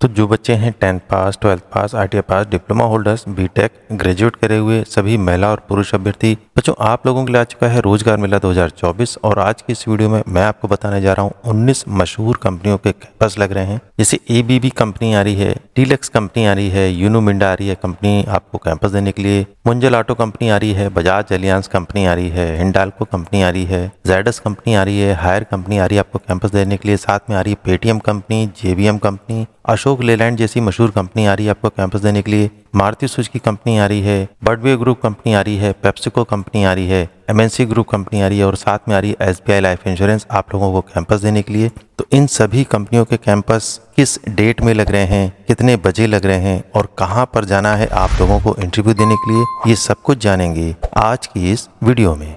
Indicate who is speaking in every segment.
Speaker 1: तो जो बच्चे हैं 10th पास, 12th पास, ITI पास, डिप्लोमा होल्डर्स, बीटेक, ग्रेजुएट करे हुए सभी महिला और पुरुष अभ्यर्थी बच्चों, आप लोगों के लिए आ चुका है रोजगार मेला 2024। और आज की इस वीडियो में मैं आपको बताने जा रहा हूँ 19 मशहूर कंपनियों के कैंपस लग रहे हैं। जैसे ABB कंपनी आ रही है, टीलेक्स कंपनी आ रही है, यूनो मिंडा आ रही है कंपनी आपको कैंपस देने के लिए, मुंजल ऑटो कंपनी आ रही है, बजाज एलियांस कंपनी आ रही है, हिंडाल्को कंपनी आ रही है, ज़ायडस कंपनी आ रही है, हायर कंपनी आ रही है आपको कैंपस देने के लिए। साथ में आ रही है Paytm company, JBM company, Ashok Leyland जैसी मशहूर कंपनी आ रही है आपको कैंपस देने के लिए, मारुति सुजुकी कंपनी आ रही है, बर्डवे ग्रुप कंपनी आ रही है, पेप्सिको कंपनी आ रही है, MNC ग्रुप कंपनी आ रही है और साथ में आ रही है SBI लाइफ इंश्योरेंस आप लोगों को कैंपस देने के लिए। तो इन सभी कंपनियों के कैंपस किस डेट में लग रहे हैं, कितने बजे लग रहे हैं और कहां पर जाना है आप लोगों को इंटरव्यू देने के लिए, ये सब कुछ जानेंगे आज की इस वीडियो में।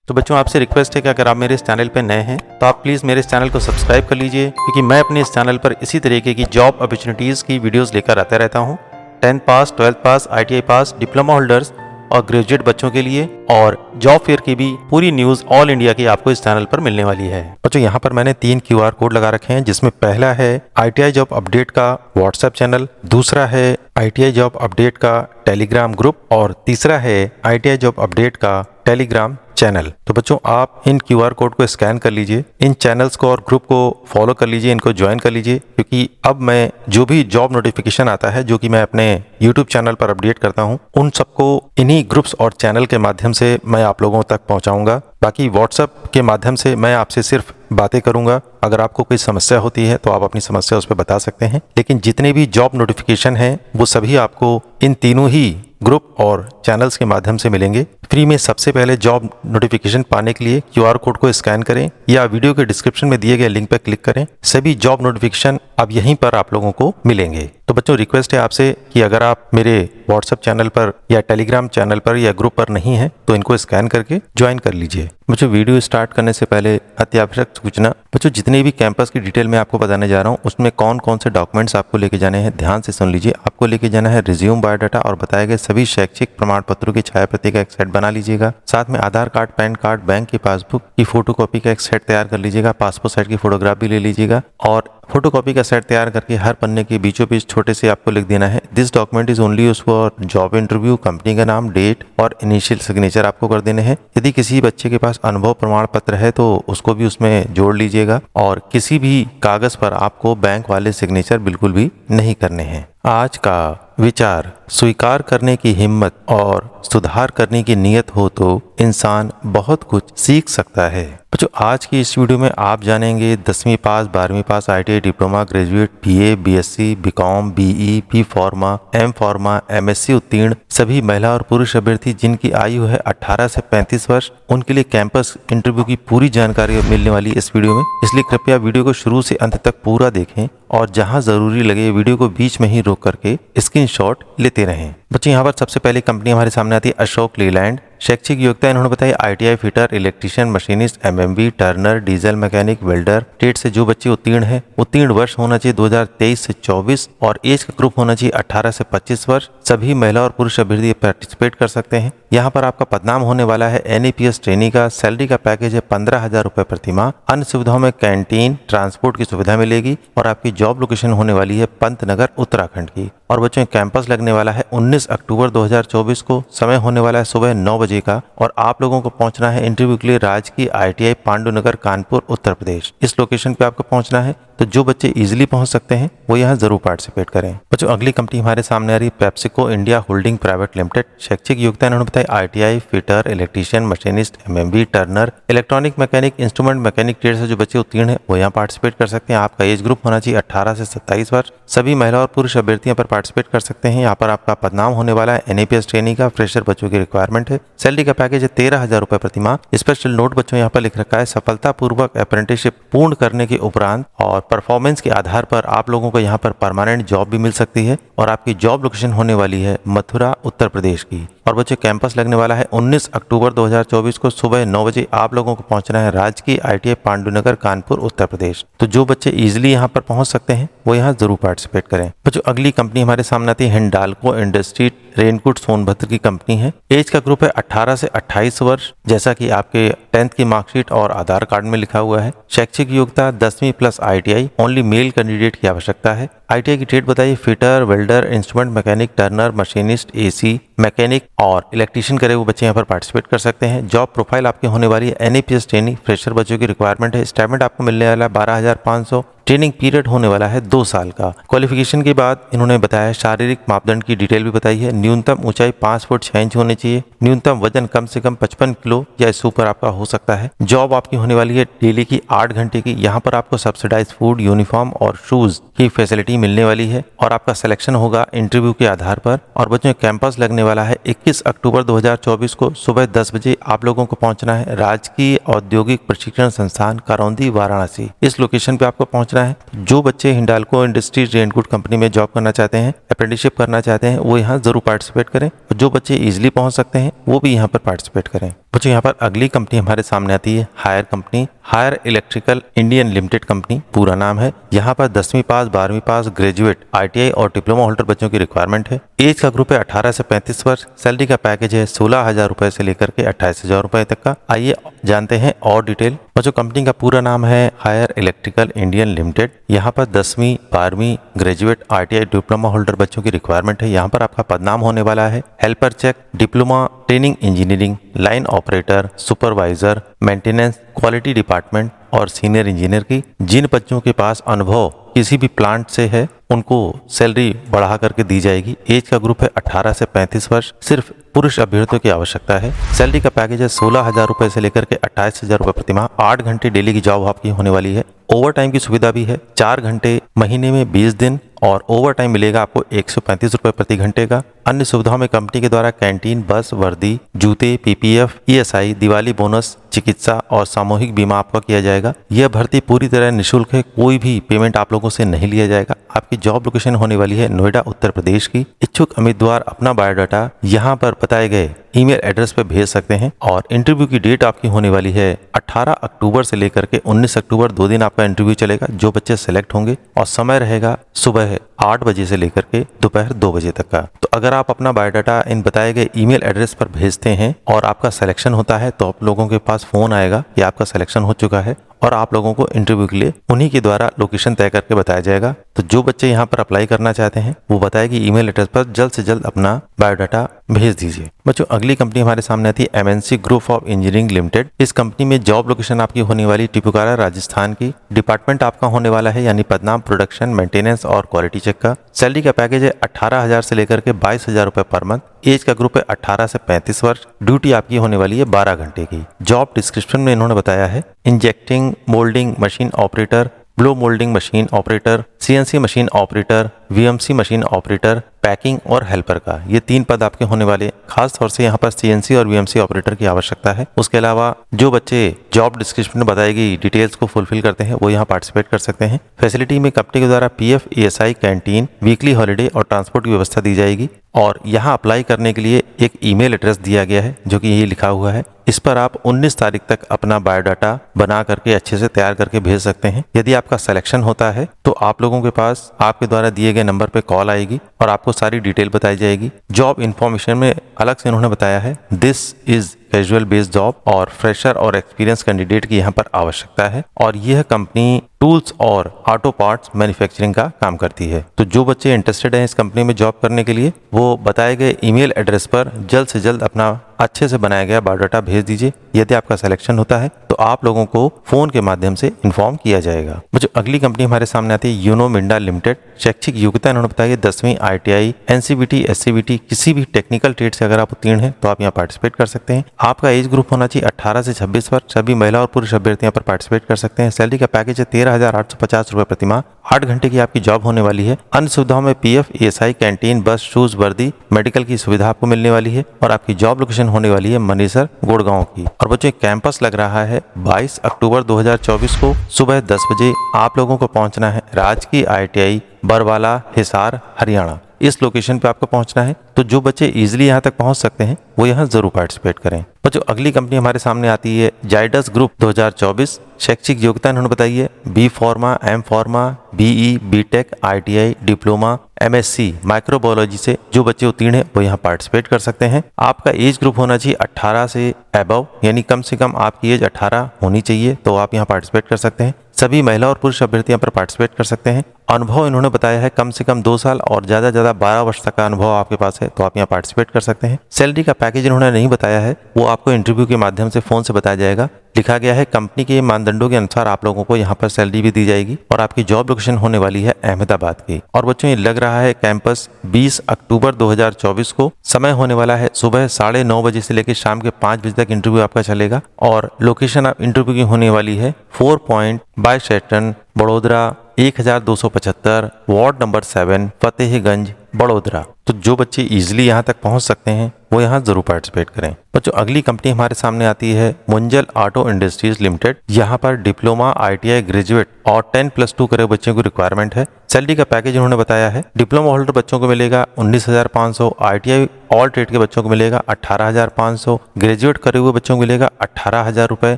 Speaker 1: तो बच्चों, आपसे रिक्वेस्ट है कि अगर आप मेरे इस चैनल पर नए हैं तो आप प्लीज़ मेरे इस चैनल को सब्सक्राइब कर लीजिए, क्योंकि मैं अपने इस चैनल पर इसी तरीके की जॉब अपॉर्चुनिटीज़ की वीडियोस लेकर आता रहता हूं। 10th पास, 12th पास, ITI पास, डिप्लोमा होल्डर्स और ग्रेजुएट बच्चों के लिए, और जॉब फेयर की भी पूरी न्यूज़ ऑल इंडिया की आपको इस चैनल पर मिलने वाली है। बच्चों, यहाँ पर मैंने 3 QR कोड लगा रखे हैं, जिसमें पहला है ITI जॉब अपडेट का व्हाट्सएप चैनल, दूसरा है ITI जॉब अपडेट का टेलीग्राम ग्रुप और तीसरा है ITI जॉब अपडेट का टेलीग्राम चैनल। तो बच्चों, आप इन QR कोड को स्कैन कर लीजिए, इन चैनल्स को और ग्रुप को फॉलो कर लीजिए, इनको ज्वाइन कर लीजिए, क्योंकि अब मैं जो भी जॉब नोटिफिकेशन आता है जो कि मैं अपने YouTube चैनल पर अपडेट करता हूं, उन सबको इन्हीं ग्रुप्स और चैनल के माध्यम से मैं आप लोगों तक पहुंचाऊंगा। बाकी व्हाट्सएप के माध्यम से मैं आपसे सिर्फ बातें करूंगा। अगर आपको कोई समस्या होती है तो आप अपनी समस्या उस पर बता सकते हैं, लेकिन जितने भी जॉब नोटिफिकेशन हैं वो सभी आपको इन तीनों ही ग्रुप और चैनल्स के माध्यम से मिलेंगे फ्री में। सबसे पहले जॉब नोटिफिकेशन पाने के लिए QR कोड को स्कैन करें या वीडियो के डिस्क्रिप्शन में दिए गए लिंक पर क्लिक करें। सभी जॉब नोटिफिकेशन अब यहीं पर आप लोगों को मिलेंगे। तो बच्चों, रिक्वेस्ट है आपसे कि अगर आप मेरे व्हाट्सएप चैनल पर या टेलीग्राम चैनल पर या ग्रुप पर नहीं है तो इनको स्कैन करके ज्वाइन कर लीजिए। बच्चों, वीडियो स्टार्ट करने से पहले अत्यावश्यक सूचना। बच्चों, जितने भी कैंपस की डिटेल मैं आपको बताने जा रहा हूँ उसमें कौन कौन से डॉक्यूमेंट्स आपको लेके जाने हैं, ध्यान से सुन लीजिए। आपको लेके जाना है रिज्यूम, बायोडाटा और बताए गए सभी शैक्षिक प्रमाण पत्रों की छायाप्रति का एक सेट बना लीजिएगा। साथ में आधार कार्ड, पैन कार्ड, बैंक की पासबुक की फोटोकॉपी का एक सेट तैयार कर लीजिएगा। पासपोर्ट साइज की फोटोग्राफ भी ले लीजिएगा और फोटोकॉपी का सेट तैयार करके हर पन्ने के बीचों बीच छोटे से आपको लिख देना है, this document is only used for job interview. Company का नाम, डेट और इनिशियल सिग्नेचर आपको कर देने हैं। यदि किसी बच्चे के पास अनुभव प्रमाण पत्र है तो उसको भी उसमें जोड़ लीजिएगा और किसी भी कागज पर आपको बैंक वाले सिग्नेचर बिल्कुल भी नहीं करने हैं। आज का विचार, स्वीकार करने की हिम्मत और सुधार करने की नीयत हो तो इंसान बहुत कुछ सीख सकता है। बच्चों, आज की इस वीडियो में आप जानेंगे 10वीं पास, 12वीं पास, ITI diploma, graduate, BA, BSc, BCom, BE, B pharma, M pharma, MSc उत्तीर्ण सभी महिला और पुरुष अभ्यर्थी जिनकी आयु है 18 से 35 वर्ष, उनके लिए कैंपस इंटरव्यू की पूरी जानकारी मिलने वाली इस वीडियो में। इसलिए कृपया वीडियो को शुरू से अंत तक पूरा देखें और जहां जरूरी लगे वीडियो को बीच में ही रोक करके स्क्रीनशॉट लेते रहें। बच्चे, यहाँ पर सबसे पहली कंपनी हमारे सामने आती है अशोक लेलैंड। शैक्षिक योग्यता इन्होंने बताई ITI fitter, electrician, machinist, MMB, turner, diesel mechanic, welder. टेट से जो बच्चे उत्तीर्ण हैं, उत्तीर्ण वर्ष होना चाहिए 2023 से 24 और एज का ग्रुप होना चाहिए 18 से 25 वर्ष। सभी महिला और पुरुष अभ्यर्थी पार्टिसिपेट कर सकते हैं। यहाँ पर आपका पदनाम होने वाला है NAPS ट्रेनी का। सैलरी का पैकेज है 15,000 रुपए प्रति माह। अन्य सुविधाओं में कैंटीन, ट्रांसपोर्ट की सुविधा मिलेगी और आपकी जॉब लोकेशन होने वाली है पंतनगर, उत्तराखंड की। और बच्चों, कैंपस लगने वाला है 19 अक्टूबर 2024 को। समय होने वाला है सुबह 9 बजे का और आप लोगों को पहुंचना है इंटरव्यू के लिए राजकीय ITI पांडुनगर, कानपुर, उत्तर प्रदेश। इस लोकेशन पे आपको पहुंचना है। तो जो बच्चे इजीली पहुंच सकते हैं वो यहाँ जरूर पार्टिसिपेट करें। बच्चों, अगली कंपनी हमारे सामने आ रही है PepsiCo India holding private limited. शैक्षिक योग्यता इन्होंने बताई ITI fitter, electrician, machinist, MMB, Turner, electronic mechanic, instrument mechanic trade से जो बच्चे उत्तीर्ण है वो यहाँ पार्टिसिपेट कर सकते हैं। आपका एज ग्रुप होना चाहिए 18 से 27 वर्ष। सभी महिला और पुरुष अभ्यर्थी यहाँ पर पार्टिसिपेट कर सकते हैं। यहाँ पर आपका पदनाम होने वाला है NAPS ट्रेनी का। फ्रेशर बच्चों की रिक्वायरमेंट है। सैलरी का पैकेज है 13,000 रुपए प्रति माह। स्पेशल नोट बच्चों यहाँ पर लिख रखा है, सफलतापूर्वक अप्रेंटिसशिप पूर्ण करने के उपरांत और परफॉर्मेंस के आधार पर आप लोगों को यहाँ पर परमानेंट जॉब भी मिल सकती है और आपकी जॉब लोकेशन होने वाली है मथुरा, उत्तर प्रदेश की। और बच्चों कैंपस लगने वाला है 19 अक्टूबर 2024 को सुबह 9 बजे। आप लोगों को पहुंचना है राजकीय ITI पांडुनगर कानपुर उत्तर प्रदेश। तो जो बच्चे इजीली यहाँ पर पहुंच सकते हैं वो यहाँ जरूर पार्टिसिपेट करें। बच्चों अगली कंपनी हमारे सामने आती है हिंडाल्को इंडस्ट्री रेनकोट सोनभद्र की कंपनी है। एज का ग्रुप है 18 से 28 वर्ष, जैसा कि आपके 10th की मार्कशीट और आधार कार्ड में लिखा हुआ है। शैक्षिक योग्यता 10वीं plus ITI, only male candidate की आवश्यकता है। ITI की ट्रेड बताइए, fitter, welder, instrument mechanic, Turner, machinist, AC mechanic और इलेक्ट्रीशियन करे वो बच्चे यहाँ पर पार्टिसिपेट कर सकते हैं। जॉब प्रोफाइल आपकी होने वाली है NAPS ट्रेनिंग, फ्रेशर बच्चों की रिक्वायरमेंट है। स्टाइपेंड आपको मिलने वाला है 12,500। ट्रेनिंग पीरियड होने वाला है 2 साल का। क्वालिफिकेशन के बाद इन्होंने बताया शारीरिक मापदंड की डिटेल भी बताई है। न्यूनतम ऊंचाई 5 फुट 6 इंच होनी चाहिए। न्यूनतम वजन कम से कम 55 किलो या इससे ऊपर आपका हो सकता है। जॉब आपकी होने वाली है डेली की 8 घंटे की। यहाँ पर आपको सब्सिडाइज फूड, यूनिफॉर्म और शूज की फैसिलिटी मिलने वाली है और आपका सिलेक्शन होगा इंटरव्यू के आधार पर। और बच्चों कैंपस लगने वाला है 21 अक्टूबर 2024 को सुबह 10 बजे। आप लोगों को पहुंचना है राजकीय औद्योगिक प्रशिक्षण संस्थान करौंदी वाराणसी। इस लोकेशन पे आपको पहुंचना है। जो बच्चे हिंडाल्को इंडस्ट्रीज रेनकोट कंपनी में जॉब करना चाहते हैं, अप्रेंटिसशिप करना चाहते हैं, वो यहाँ जरूर पार्टिसिपेट करें। और जो बच्चे इजीली पहुंच सकते हैं वो भी यहाँ पर पार्टिसिपेट करें। बच्चों यहाँ पर अगली कंपनी हमारे सामने आती है higher company, higher electrical Indian limited company पूरा नाम है। यहाँ पर 10वीं पास, 12वीं पास, ग्रेजुएट, ITI और डिप्लोमा होल्डर बच्चों की रिक्वायरमेंट है। एज का ग्रुप है 18 से 35 वर्ष। सैलरी का पैकेज है 16,000 रुपए से लेकर के 28,000 रुपए तक का। आइए जानते हैं और डिटेल। बच्चों कंपनी का पूरा नाम है हायर इलेक्ट्रिकल इंडियन लिमिटेड। यहाँ पर 10वीं, 12वीं, ग्रेजुएट, ITI, डिप्लोमा होल्डर बच्चों की रिक्वायरमेंट है। यहाँ पर आपका पदनाम होने वाला है helper check, diploma training engineering, line operator, supervisor, maintenance, quality department और सीनियर इंजीनियर की। जिन बच्चों के पास अनुभव किसी भी प्लांट से है उनको सैलरी बढ़ा करके दी जाएगी। एज का ग्रुप है 18 से 35 वर्ष। सिर्फ पुरुष अभ्यर्थियों की आवश्यकता है। सैलरी का पैकेज है 16,000 रुपए से लेकर के 28,000 रुपए प्रति माह। 8 घंटे डेली की जॉब आपकी होने वाली है। ओवर टाइम की सुविधा भी है। 4 घंटे महीने में 20 दिन और ओवर टाइम मिलेगा आपको 135 रुपए प्रति घंटे का। अन्य सुविधाओं में कंपनी के द्वारा कैंटीन, बस, वर्दी, जूते, PPF, ESI, दिवाली बोनस, चिकित्सा और सामूहिक बीमा आपका किया जाएगा। यह भर्ती पूरी तरह निःशुल्क है, कोई भी पेमेंट आप लोगों से नहीं लिया जाएगा। आपकी जॉब लोकेशन होने वाली है नोएडा उत्तर प्रदेश की। इच्छुक उम्मीदवार अपना बायोडाटा यहाँ पर बताए गए ईमेल एड्रेस पर भेज सकते हैं और इंटरव्यू की डेट आपकी होने वाली है 18 अक्टूबर से लेकर के 19 अक्टूबर, 2 दिन आपका इंटरव्यू चलेगा। जो बच्चे सेलेक्ट होंगे और समय रहेगा सुबह 8 बजे से लेकर के दोपहर 2 बजे तक का। तो अगर आप अपना बायोडाटा इन बताए गए ईमेल एड्रेस पर भेजते हैं और आपका सिलेक्शन होता है तो आप लोगों के पास फोन आएगा कि आपका सिलेक्शन हो चुका है और आप लोगों को इंटरव्यू के लिए उन्हीं के द्वारा लोकेशन तय करके बताया जाएगा। तो जो बच्चे यहाँ पर अप्लाई करना चाहते हैं वो बताए कि ईमेल एड्रेस पर जल्द से जल्द अपना बायोडाटा भेज दीजिए। बच्चों अगली कंपनी हमारे सामने आती है MNC group of engineering limited. इस कंपनी में जॉब लोकेशन आपकी होने वाली टिपुकारा राजस्थान की। डिपार्टमेंट आपका होने वाला है यानी पदनाम प्रोडक्शन, मेंटेनेंस और क्वालिटी चेक का। सैलरी का पैकेज है 18,000 से लेकर के 22,000 रुपए पर मंथ। एज का ग्रुप है 18 से 35 वर्ष। ड्यूटी आपकी होने वाली है 12 घंटे की। जॉब डिस्क्रिप्शन में इन्होंने बताया है injecting moulding machine operator, blow moulding machine operator, CNC machine operator, VMC machine operator, packing और हेल्पर का। ये 3 पद आपके होने वाले। खास तौर से यहाँ पर CNC और VMC ऑपरेटर की आवश्यकता है। उसके अलावा जो बच्चे जॉब डिस्क्रिप्शन में बताई गई डिटेल्स को फुलफिल करते हैं वो यहाँ पार्टिसिपेट कर सकते हैं। फैसिलिटी में कंपनी के द्वारा PF, ESI, canteen, weekly holiday और ट्रांसपोर्ट की व्यवस्था दी जाएगी। और यहाँ अप्लाई करने के लिए एक ईमेल एड्रेस दिया गया है जो कि ये लिखा हुआ है। इस पर आप 19 तारीख तक अपना बायोडाटा बना करके अच्छे से तैयार करके भेज सकते हैं। यदि आपका सिलेक्शन होता है तो आप लोगों के पास आपके द्वारा दिए गए नंबर पे कॉल आएगी और आपको सारी डिटेल बताई जाएगी। जॉब इन्फॉर्मेशन में अलग से इन्होंने बताया है this is casual based job और फ्रेशर और एक्सपीरियंस कैंडिडेट की यहाँ पर आवश्यकता है। और यह कंपनी टूल्स और ऑटो पार्ट्स मैन्युफैक्चरिंग का काम करती है। तो जो बच्चे इंटरेस्टेड हैं इस कंपनी में जॉब करने के लिए वो बताए गए ईमेल एड्रेस पर जल्द से जल्द अपना अच्छे से बनाया गया बायोडाटा भेज दीजिए। यदि आपका सिलेक्शन होता है तो आप लोगों को फोन के माध्यम से इन्फॉर्म किया जाएगा। जो अगली कंपनी हमारे सामने आती है यूनो मिंडा लिमिटेड। शैक्षिक योग्यता इन्होंने बताई है 10वीं ITI, NCVT, SCVT किसी भी टेक्निकल ट्रेड से अगर आप उत्तीर्ण हैं तो आप यहाँ पार्टिसिपेट कर सकते हैं। आपका एज ग्रुप होना चाहिए 18 से 26 वर्ष। सभी महिला और पुरुष अभ्यर्थी यहाँ पर पार्टिसिपेट कर सकते हैं। सैलरी का पैकेज है 13,850 रुपए प्रति माह। 8 घंटे की आपकी जॉब होने वाली है। अन्य सुविधाओं में PF, ESI, कैंटीन, बस, शूज, वर्दी, मेडिकल की सुविधा आपको मिलने वाली है। और आपकी जॉब लोकेशन होने वाली है मनेसर, गुड़गांव की। और बच्चों कैंपस लग रहा है 22 अक्टूबर 2024 को सुबह 10 बजे। आप लोगों को पहुंचना है राजकीय ITI बरवाला, हिसार, हरियाणा। इस लोकेशन पे आपको पहुंचना है। तो जो बच्चे इजीली यहाँ तक पहुंच सकते हैं वो यहाँ जरूर पार्टिसिपेट करें। और जो अगली कंपनी हमारे सामने आती है जाइडस ग्रुप 2024। शैक्षिक योग्यता इन्होंने बताई है B pharma, M pharma, BE, BTech, ITI, diploma, MSc microbiology से जो बच्चे उत्तीर्ण हैं वो यहाँ पार्टिसिपेट कर सकते हैं। आपका एज ग्रुप होना चाहिए 18 से अबव, यानी कम से कम आपकी एज 18 होनी चाहिए, तो आप यहाँ पार्टिसिपेट कर सकते हैं। सभी महिला और पुरुष अभ्यर्थी यहाँ पर पार्टिसिपेट कर सकते हैं। अनुभव इन्होंने बताया है कम से कम 2 साल और ज़्यादा 12 वर्ष तक का अनुभव आपके पास है तो आप यहाँ पार्टिसिपेट कर सकते हैं। सैलरी का पैकेज इन्होंने नहीं बताया है, वो आपको इंटरव्यू के माध्यम से फ़ोन से बताया जाएगा। लिखा गया है कंपनी के मानदंडों के अनुसार आप लोगों को यहाँ पर सैलरी भी दी जाएगी और आपकी जॉब लोकेशन होने वाली है अहमदाबाद की। और बच्चों ये लग रहा है कैंपस 20 अक्टूबर 2024 को। समय होने वाला है सुबह 9:30 बजे से लेकर शाम के 5 बजे तक इंटरव्यू आपका चलेगा। और लोकेशन आप इंटरव्यू की होने वाली है 4 पॉइंट बाय शेटन, बड़ोदरा 1275, वार्ड नंबर 7, फतेहगंज, बड़ोदरा। तो जो बच्चे इजीली यहाँ तक पहुँच सकते हैं वो यहाँ जरूर पार्टिसिपेट करें। बच्चों अगली कंपनी हमारे सामने आती है मुंजल ऑटो इंडस्ट्रीज लिमिटेड। यहाँ पर डिप्लोमा, आईटीआई ग्रेजुएट और 10+2 करे बच्चों की रिक्वायरमेंट है। सैलरी का पैकेज उन्होंने बताया है डिप्लोमा होल्डर बच्चों को मिलेगा 19,500, आईटीआई ऑल ट्रेड के बच्चों को मिलेगा 18,500, ग्रेजुएट करे हुए बच्चों को मिलेगा 18,000 रुपए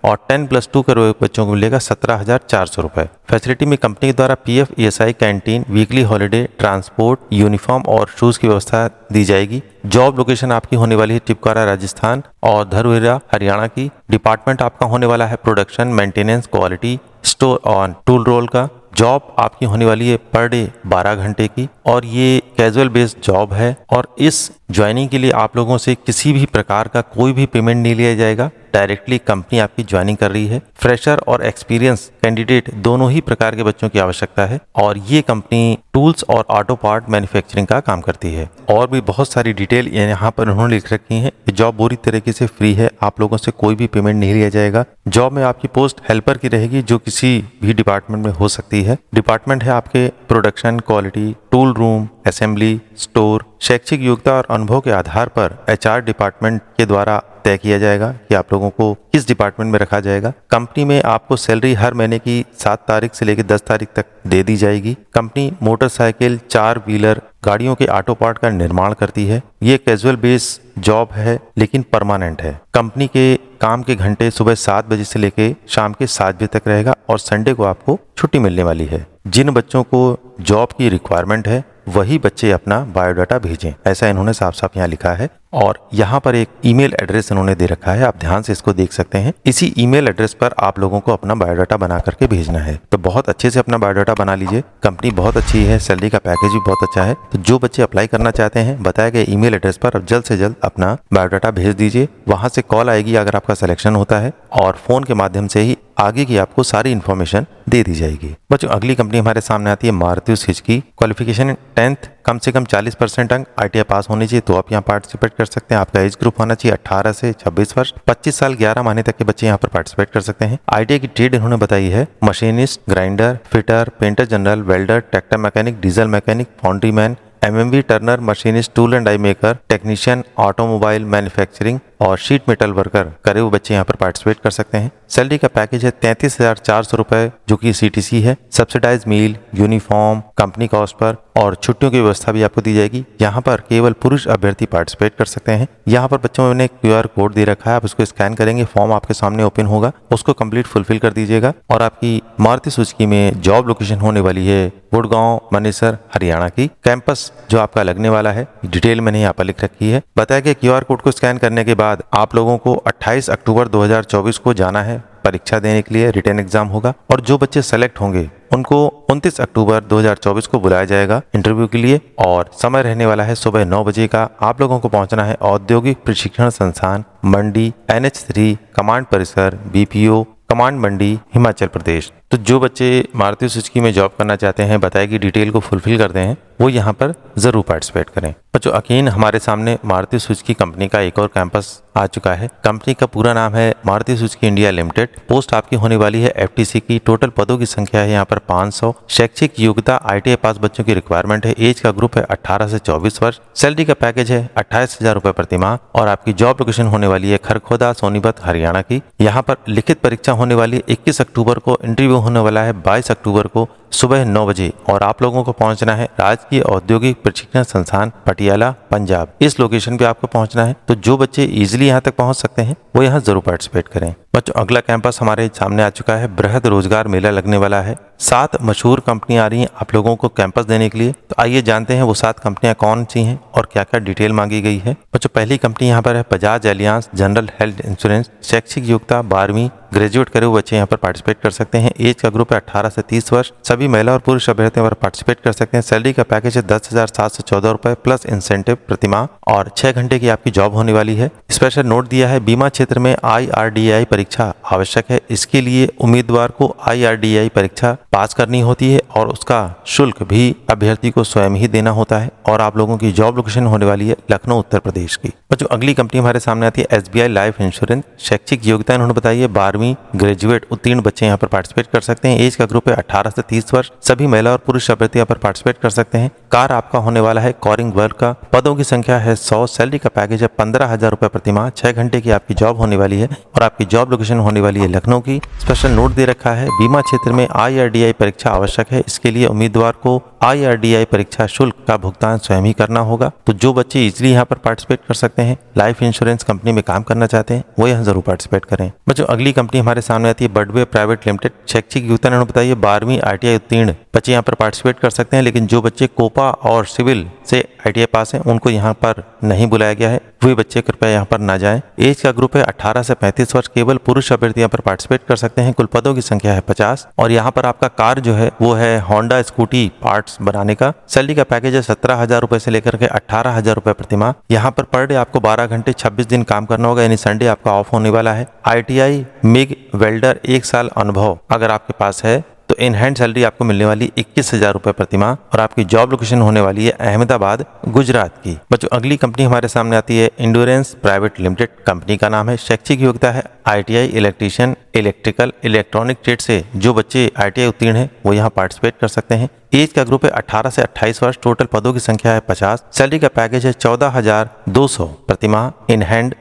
Speaker 1: और 10+2 करे हुए बच्चों को मिलेगा 17,400 रुपए। फैसिलिटी में कंपनी के द्वारा PF, ESI, canteen, weekly holiday, transport, uniform और शूज की व्यवस्था दी जाएगी। जॉब लोकेशन आपकी होने वाली है टिपकारा राजस्थान और धरुहरा हरियाणा की। डिपार्टमेंट आपका होने वाला है production, maintenance, quality, store on tool role का। जॉब आपकी होने वाली है पर डे 12 घंटे की और ये कैजुअल बेस्ड जॉब है। और इस ज्वाइनिंग के लिए आप लोगों से किसी भी प्रकार का कोई भी पेमेंट नहीं लिया जाएगा, डायरेक्टली कंपनी आपकी ज्वाइनिंग कर रही है। फ्रेशर और एक्सपीरियंस कैंडिडेट दोनों ही प्रकार के बच्चों की आवश्यकता है और ये कंपनी टूल्स और ऑटो पार्ट मैन्युफैक्चरिंग का काम करती है। और भी बहुत सारी डिटेल यहाँ पर उन्होंने लिख रखी है। जॉब पूरी तरीके से फ्री है, आप लोगों से कोई भी पेमेंट नहीं लिया जाएगा। जॉब में आपकी पोस्ट हेल्पर की रहेगी जो किसी भी डिपार्टमेंट में हो सकती है। डिपार्टमेंट है आपके production, quality, tool room, assembly, store. शैक्षिक योग्यता और अनुभव के आधार पर एचआर डिपार्टमेंट के द्वारा तय किया जाएगा कि आप लोगों को किस डिपार्टमेंट में रखा जाएगा। कंपनी में आपको सैलरी हर महीने की 7 तारीख से लेकर 10 तारीख तक दे दी जाएगी। कंपनी मोटरसाइकिल, 4 व्हीलर गाड़ियों के ऑटो पार्ट का निर्माण करती है। ये कैजुअल बेस जॉब है लेकिन परमानेंट है। कंपनी के काम के घंटे सुबह 7 बजे से लेकर शाम के 7 बजे तक रहेगा और संडे को आपको छुट्टी मिलने वाली है। जिन बच्चों को जॉब की रिक्वायरमेंट है वही बच्चे अपना बायोडाटा भेजें, ऐसा इन्होंने साफ साफ यहाँ लिखा है। और यहाँ पर एक ईमेल एड्रेस इन्होंने दे रखा है, आप ध्यान से इसको देख सकते हैं। इसी ईमेल एड्रेस पर आप लोगों को अपना बायोडाटा बना करके भेजना है। तो बहुत अच्छे से अपना बायोडाटा बना लीजिए। कंपनी बहुत अच्छी है, सैलरी का पैकेज भी बहुत अच्छा है। तो जो बच्चे अप्लाई करना चाहते हैं बताए गए ईमेल एड्रेस पर अब जल्द से जल्द अपना बायोडाटा भेज दीजिए। वहां से कॉल आएगी अगर आपका सिलेक्शन होता है और फोन के माध्यम से ही आगे की आपको सारी इन्फॉर्मेशन दे दी जाएगी। बच्चों अगली कंपनी हमारे सामने आती है मारुति सुजुकी। क्वालिफिकेशन 10th, कम से कम 40% अंक आईटीआई पास होनी चाहिए तो आप यहाँ पार्टिसिपेट कर सकते हैं। आपका एज ग्रुप होना चाहिए 18 से 26 वर्ष। 25 साल 11 महीने तक के बच्चे यहाँ पर पार्टिसिपेट कर सकते हैं। आईटीआई की ट्रेड इन्होंने बताई है machinist, grinder, fitter, painter general, welder, tractor mechanic, diesel mechanic, foundry man, MMV turner, machinist, tool and die maker, technician, automobile manufacturing और शीट मेटल वर्कर करे हुए बच्चे यहाँ पर पार्टिसिपेट कर सकते हैं। सैलरी का पैकेज है 33,400 रुपए जो कि सीटीसी है। सब्सिडाइज मील, यूनिफॉर्म कंपनी कॉस्ट पर और छुट्टियों की व्यवस्था भी आपको दी जाएगी। यहाँ पर केवल पुरुष अभ्यर्थी पार्टिसिपेट कर सकते हैं। यहाँ पर बच्चों ने QR कोड दे रखा है, आप उसको स्कैन करेंगे, फॉर्म आपके सामने ओपन होगा, उसको कंप्लीट फुलफिल कर दीजिएगा और आपकी मारुति सुजुकी में जॉब लोकेशन होने वाली है गुड़गांव, मनेसर, हरियाणा की। कैंपस जो आपका लगने वाला है डिटेल मैंने यहाँ पर लिख रखी है। बताया कि QR कोड को स्कैन करने के बाद आप लोगों को 28 अक्टूबर 2024 को जाना है परीक्षा देने के लिए, रिटन एग्जाम होगा और जो बच्चे सेलेक्ट होंगे उनको 29 अक्टूबर 2024 को बुलाया जाएगा इंटरव्यू के लिए और समय रहने वाला है सुबह 9 बजे का। आप लोगों को पहुंचना है औद्योगिक प्रशिक्षण संस्थान मंडी, NH3 कमांड परिसर, BPO कमांड मंडी, हिमाचल प्रदेश। तो जो बच्चे मारुति सुजुकी में जॉब करना चाहते हैं बताएगी डिटेल को फुलफिल करते हैं वो यहाँ पर जरूर पार्टिसिपेट करें। बच्चों अगेन हमारे सामने मारुति सुजुकी कंपनी का एक और कैंपस आ चुका है। कंपनी का पूरा नाम है Maruti Suzuki India limited. Post आपकी होने वाली है FTC की। टोटल पदों की संख्या है यहाँ पर 500। शैक्षिक योग्यता ITI पास बच्चों की रिक्वायरमेंट है। एज का ग्रुप है 18 से 24 वर्ष। सैलरी का पैकेज है 28,000 रुपए प्रति माह और आपकी जॉब लोकेशन होने वाली है खरखोदा, सोनीपत, हरियाणा की। यहाँ पर लिखित परीक्षा होने वाली है 21 अक्टूबर को। इंटरव्यू होने वाला है 22 अक्टूबर को सुबह 9 बजे और आप लोगों को पहुंचना है राजकीय औद्योगिक प्रशिक्षण संस्थान पटियाला पंजाब। इस लोकेशन पे आपको पहुंचना है। तो जो बच्चे इजीली यहाँ तक पहुंच सकते हैं वो यहाँ जरूर पार्टिसिपेट करें। बच्चों अगला कैंपस हमारे सामने आ चुका है। बृहद रोजगार मेला लगने वाला है। 7 मशहूर कंपनियां आ रही हैं आप लोगों को कैंपस देने के लिए। तो आइए जानते हैं वो 7 कंपनियां कौन सी हैं और क्या क्या डिटेल मांगी गई है। बच्चों पहली कंपनी यहाँ पर है Bajaj Alliance general health insurance. शैक्षिक योग्यता 12वीं ग्रेजुएट करे हुए बच्चे यहाँ पर पार्टिसिपेट कर सकते हैं। एज का ग्रुप है 18 से 30 वर्ष। सभी महिला और पुरुष अभ्यर्थी यहाँ पर पार्टिसिपेट कर सकते हैं। सैलरी का पैकेज है 10,714 रुपए प्लस इंसेंटिव प्रतिमाह और 6 घंटे की आपकी जॉब होने वाली है। स्पेशल नोट दिया है बीमा क्षेत्र में IRDAI परीक्षा आवश्यक है। इसके लिए उम्मीदवार को IRDAI परीक्षा पास करनी होती है और उसका शुल्क भी अभ्यर्थी को स्वयं ही देना होता है। और आप लोगों की जॉब लोकेशन होने वाली है लखनऊ उत्तर प्रदेश की। बच्चों अगली कंपनी हमारे सामने आती है SBI लाइफ इंश्योरेंस। शैक्षिक योग्यता इन्होंने बताई है 12वीं ग्रेजुएट उत्तीर्ण बच्चे यहाँ पर पार्टिसिपेट कर सकते हैं। एज का ग्रुप है 18 से 30 वर्ष। सभी महिला और पुरुष अभ्यर्थी यहाँ पर पार्टिसिपेट कर सकते हैं। कार आपका होने वाला है कॉरिंग वर्क का। पदों की संख्या है 100। सैलरी का पैकेज है 15,000 रुपए प्रतिमाह। 6 घंटे की आपकी जॉब होने वाली है और आपकी जॉब लोकेशन होने वाली है लखनऊ की। स्पेशल नोट दे रखा है बीमा क्षेत्र में IRDAI परीक्षा आवश्यक है। इसके लिए उम्मीदवार को IRDAI परीक्षा शुल्क का भुगतान स्वयं ही करना होगा। तो जो बच्चे इजीली यहाँ पर पार्टिसिपेट कर सकते हैं, लाइफ इंश्योरेंस कंपनी में काम करना चाहते हैं, वो यहाँ जरूर पार्टिसिपेट करें। बच्चों अगली कंपनी हमारे सामने आती है बडवे प्राइवेट लिमिटेड। शैक्षिक योग्यता इन्होंने बताई है 12वीं ITI उत्तीर्ण बच्चे यहाँ पर पार्टिसिपेट कर सकते हैं। लेकिन जो बच्चे कोपा और सिविल से ITI पास हैं उनको यहाँ पर नहीं बुलाया गया है। वे बच्चे कृपया यहाँ पर ना जाएं। एज का ग्रुप है 18 से 35 वर्ष। केवल पुरुष अभ्यर्थी यहाँ पर पार्टिसिपेट कर सकते हैं। कुल पदों की संख्या है 50 और यहाँ पर आपका कार जो है वो है होंडा स्कूटी पार्ट्स बनाने का। सैलरी का पैकेज है 17,000 रुपए से लेकर के 18,000 रुपए प्रतिमाह। यहाँ पर पर डे आपको 12 घंटे 26 दिन काम करना होगा, यानी संडे आपका ऑफ होने वाला है। ITI मिग वेल्डर 1 साल अनुभव अगर आपके पास है तो इन हैंड सैलरी आपको मिलने वाली 21,000 रुपए प्रतिमाह और आपकी जॉब लोकेशन होने वाली है अहमदाबाद गुजरात की। बच्चों अगली कंपनी हमारे सामने आती है इंड्योरेंस प्राइवेट लिमिटेड। कंपनी का नाम है। शैक्षिक योग्यता है ITI electrician electrical electronic trade से जो बच्चे ITI उत्तीर्ण हैं वो यहाँ पार्टिसिपेट कर सकते हैं। एज का ग्रुप है 18 से 28 वर्ष। टोटल पदों की संख्या है 50। सैलरी का पैकेज है 14,200 प्रतिमाह इन हैंड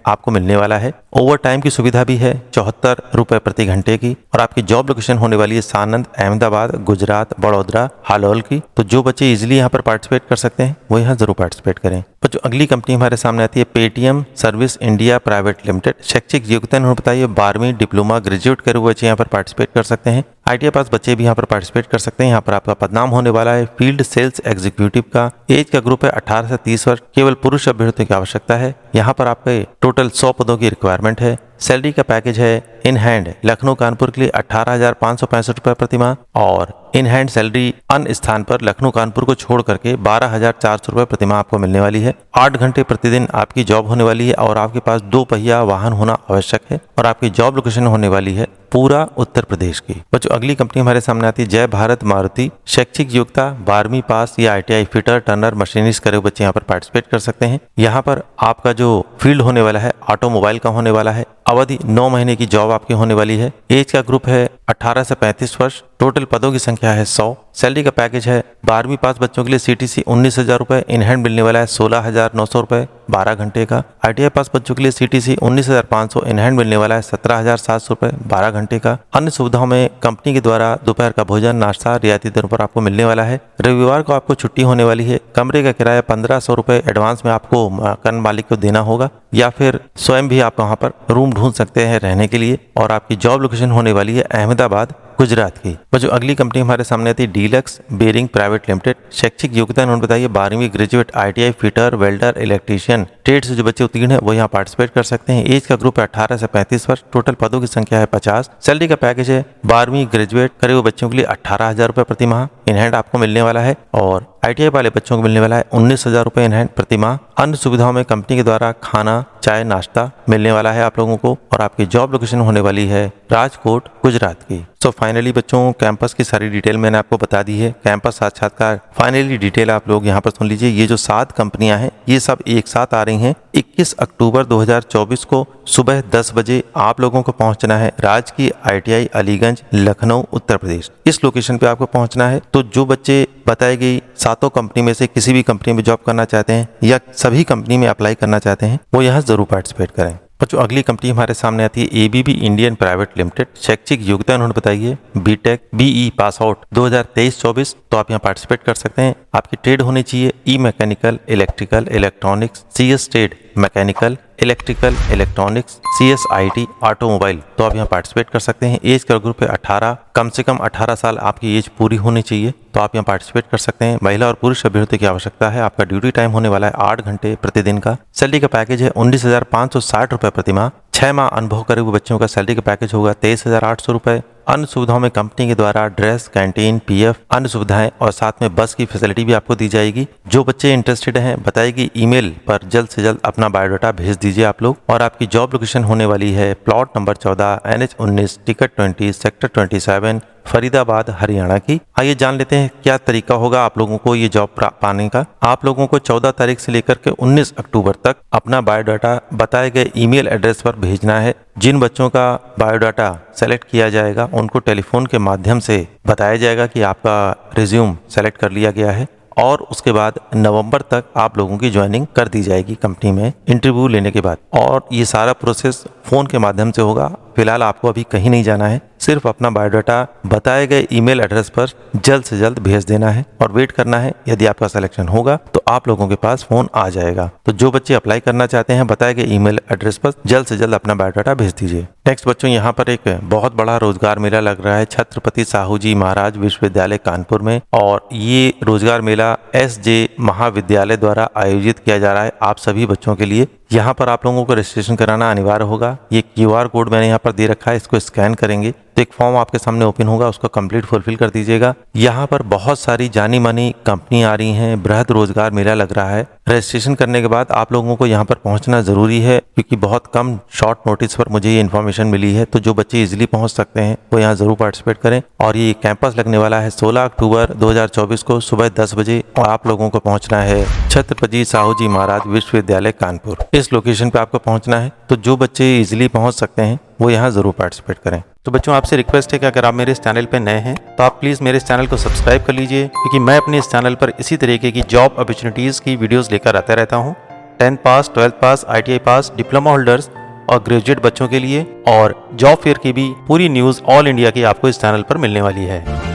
Speaker 1: आपको मिलने वाला है। ओवर टाइम की सुविधा भी है 74 रुपए प्रति घंटे की और आपकी जॉब लोकेशन होने वाली है सानंद अहमदाबाद गुजरात बड़ौदा हालोल की। तो जो बच्चे इजीली यहाँ पर पार्टिसिपेट कर सकते हैं वो यहाँ जरूर पार्टिसिपेट करें। बच्चों अगली कंपनी हमारे सामने आती है Paytm service India private limited. शैक्षिक योग्यता इन्होंने बताई है 12वीं डिप्लोमा ग्रेजुएट करे हुए बच्चे यहाँ पर पार्टिसिपेट कर सकते हैं। ITI पास बच्चे भी यहाँ पर पार्टिसिपेट कर सकते हैं। यहाँ पर आपका पदनाम होने वाला है फील्ड सेल्स एग्जीक्यूटिव का। एज का ग्रुप है 18 से 30 वर्ष। केवल पुरुष अभ्यर्थियों की आवश्यकता है। यहाँ पर आपके टोटल 100 पदों की रिक्वायरमेंट है। सैलरी का पैकेज है इन हैंड लखनऊ कानपुर के लिए 18,565 रुपए प्रतिमाह और इन हैंड सैलरी अन्य स्थान पर लखनऊ कानपुर को छोड़ करके 12,400 रुपए प्रतिमाह आपको मिलने वाली है। 8 घंटे प्रतिदिन आपकी जॉब होने वाली है और आपके पास 2 पहिया वाहन होना आवश्यक है और आपकी जॉब लोकेशन होने वाली है पूरा उत्तर प्रदेश की। बच्चों अगली कंपनी हमारे सामने आती है जय भारत मारुति। शैक्षिक योग्यता 12वीं पास या ITI फिटर टर्नर मशीनिस्ट करे बच्चे यहाँ पर पार्टिसिपेट कर सकते हैं। यहाँ पर आपका जो फील्ड होने वाला है ऑटोमोबाइल का होने वाला है। अवधि 9 महीने की जॉब आपकी होने वाली है। एज का ग्रुप है 18 से 35 वर्ष। टोटल पदों की संख्या है 100। सैलरी का पैकेज है 12वीं पास बच्चों के लिए CTC 19,000 रुपए। इन हैंड मिलने वाला है 16,900 रुपए 12 घंटे का। ITI पास बच्चों के लिए CTC 19,500। इन हैंड मिलने वाला है 17,700 रुपए 12 घंटे का। अन्य सुविधाओं में कंपनी के द्वारा दोपहर का भोजन नाश्ता रियायती दरों पर आपको मिलने वाला है। रविवार को आपको छुट्टी होने वाली है। कमरे का किराया 1,500 रुपए एडवांस में आपको मकान मालिक को देना होगा या फिर स्वयं भी आप वहां पर रूम ढूंढ सकते हैं रहने के लिए और आपकी जॉब लोकेशन होने वाली है अहमदाबाद गुजरात की। बच्चों अगली कंपनी हमारे सामने आती है डीलक्स बेरिंग प्राइवेट लिमिटेड। शैक्षिक योग्यता इन्होंने बताई है 12वीं graduate ITI fitter welder electrician trade से जो बच्चे उत्तीर्ण है वो यहाँ पार्टिसिपेट कर सकते हैं। एज का ग्रुप है 18 से 35 वर्ष। टोटल पदों की संख्या है 50। सैलरी का पैकेज है 12वीं ग्रेजुएट करे हुए बच्चों के लिए 18,000 रुपए प्रति माह इन हैंड आपको मिलने वाला है और ITI वाले बच्चों को मिलने वाला है 19,000 रुपए इन हैंड प्रति माह। अन्य सुविधाओं में कंपनी के द्वारा खाना चाय नाश्ता मिलने वाला है आप लोगों को और आपकी जॉब लोकेशन होने वाली है राजकोट गुजरात की। सो फाइनली बच्चों कैंपस की सारी डिटेल मैंने आपको बता दी है। कैंपस साक्षात्कार फाइनली डिटेल आप लोग यहाँ पर सुन लीजिए। ये जो 7 कंपनियां हैं ये सब एक साथ आ रही हैं। 21 अक्टूबर 2024 को सुबह 10 बजे आप लोगों को पहुंचना है राजकीय ITI अलीगंज लखनऊ उत्तर प्रदेश। इस लोकेशन पे आपको पहुंचना है। तो जो बच्चे बताई गई 7 कंपनी में से किसी भी कंपनी में जॉब करना चाहते हैं या सभी कंपनी में अप्लाई करना चाहते हैं वो यहाँ जरूर पार्टिसिपेट करें। बच्चों अगली कंपनी हमारे सामने आती है एबीबी इंडियन प्राइवेट लिमिटेड। शैक्षिक योग्यता उन्होंने बताई है बीटेक बीई पास आउट 2023-24, तो आप यहाँ पार्टिसिपेट कर सकते हैं। आपकी ट्रेड होनी चाहिए ई mechanical, electrical, electronics, CS trade, mechanical, electrical, electronics, CS IT, automobile, तो आप यहाँ पार्टिसिपेट कर सकते हैं। एज का ग्रुप है 18, कम से कम 18 साल आपकी एज पूरी होनी चाहिए, तो आप यहाँ पार्टिसिपेट कर सकते हैं। महिला और पुरुष अभ्यर्थी की आवश्यकता है। आपका ड्यूटी टाइम होने वाला है 8 घंटे प्रतिदिन का। सैलरी का पैकेज है 19,560 रुपए प्रति माह। 6 माह अनुभव करे हुए बच्चों का सैलरी का पैकेज होगा 23,800 रुपए। अन्य सुविधाओं में कंपनी के द्वारा ड्रेस, कैंटीन, पीएफ, अन्य सुविधाएं और साथ में बस की फैसिलिटी भी आपको दी जाएगी। जो बच्चे इंटरेस्टेड हैं बताएगी ईमेल पर जल्द से जल्द अपना बायोडाटा भेज दीजिए आप लोग। और आपकी जॉब लोकेशन होने वाली है plot number 14, NH19, ticket 20, sector 27, Faridabad, Haryana की। आइए जान लेते हैं क्या तरीका होगा आप लोगों को ये जॉब पाने का। आप लोगों को 14 तारीख से लेकर के 19 अक्टूबर तक अपना बायोडाटा बताए गए ईमेल एड्रेस पर भेजना है। जिन बच्चों का बायोडाटा सेलेक्ट किया जाएगा उनको टेलीफोन के माध्यम से बताया जाएगा कि आपका रिज्यूम सेलेक्ट कर लिया गया है और उसके बाद नवंबर तक आप लोगों की ज्वाइनिंग कर दी जाएगी कंपनी में इंटरव्यू लेने के बाद। और ये सारा प्रोसेस फोन के माध्यम से होगा। फिलहाल आपको अभी कहीं नहीं जाना है, सिर्फ अपना बायोडाटा बताए गए ईमेल एड्रेस पर जल्द से जल्द भेज देना है और वेट करना है। यदि आपका सिलेक्शन होगा तो आप लोगों के पास फोन आ जाएगा। तो जो बच्चे अप्लाई करना चाहते हैं बताए गए ईमेल एड्रेस पर जल्द से जल्द अपना बायोडाटा भेज दीजिए। नेक्स्ट बच्चों, यहाँ पर एक बहुत बड़ा रोजगार मेला लग रहा है छत्रपति साहू जी महाराज विश्वविद्यालय कानपुर में, और ये रोजगार मेला SJ महाविद्यालय द्वारा आयोजित किया जा रहा है आप सभी बच्चों के लिए। यहाँ पर आप लोगों को रजिस्ट्रेशन कराना अनिवार्य होगा। ये QR कोड मैंने यहाँ पर दे रखा है, इसको स्कैन करेंगे तो एक फॉर्म आपके सामने ओपन होगा, उसको कंप्लीट फुलफिल कर दीजिएगा। यहाँ पर बहुत सारी जानी मानी कंपनी आ रही हैं, बृहद रोजगार मेला लग रहा है। रजिस्ट्रेशन करने के बाद आप लोगों को यहाँ पर पहुँचना जरूरी है क्योंकि बहुत कम शॉर्ट नोटिस पर मुझे ये इन्फॉर्मेशन मिली है। तो जो बच्चे इजिली पहुँच सकते हैं वो यहाँ जरूर पार्टिसिपेट करें। और ये कैंपस लगने वाला है 16 अक्टूबर 2024 को सुबह 10 बजे और आप लोगों को पहुँचना है छत्रपति साहू जी महाराज विश्वविद्यालय कानपुर। इस लोकेशन पे आपको पहुँचना है। तो जो बच्चे इजिली पहुँच सकते हैं वो यहाँ जरूर पार्टिसिपेट करें। तो बच्चों आपसे रिक्वेस्ट है कि अगर आप मेरे इस चैनल पे नए हैं तो आप प्लीज़ मेरे इस चैनल को सब्सक्राइब कर लीजिए क्योंकि मैं अपने इस चैनल पर इसी तरीके की जॉब अपॉर्चुनिटीज़ की वीडियोस लेकर आता रहता हूँ। 10th पास, 12th पास, ITI पास, डिप्लोमा होल्डर्स और ग्रेजुएट बच्चों के लिए, और जॉब फेयर की भी पूरी न्यूज़ ऑल इंडिया की आपको इस चैनल पर मिलने वाली है।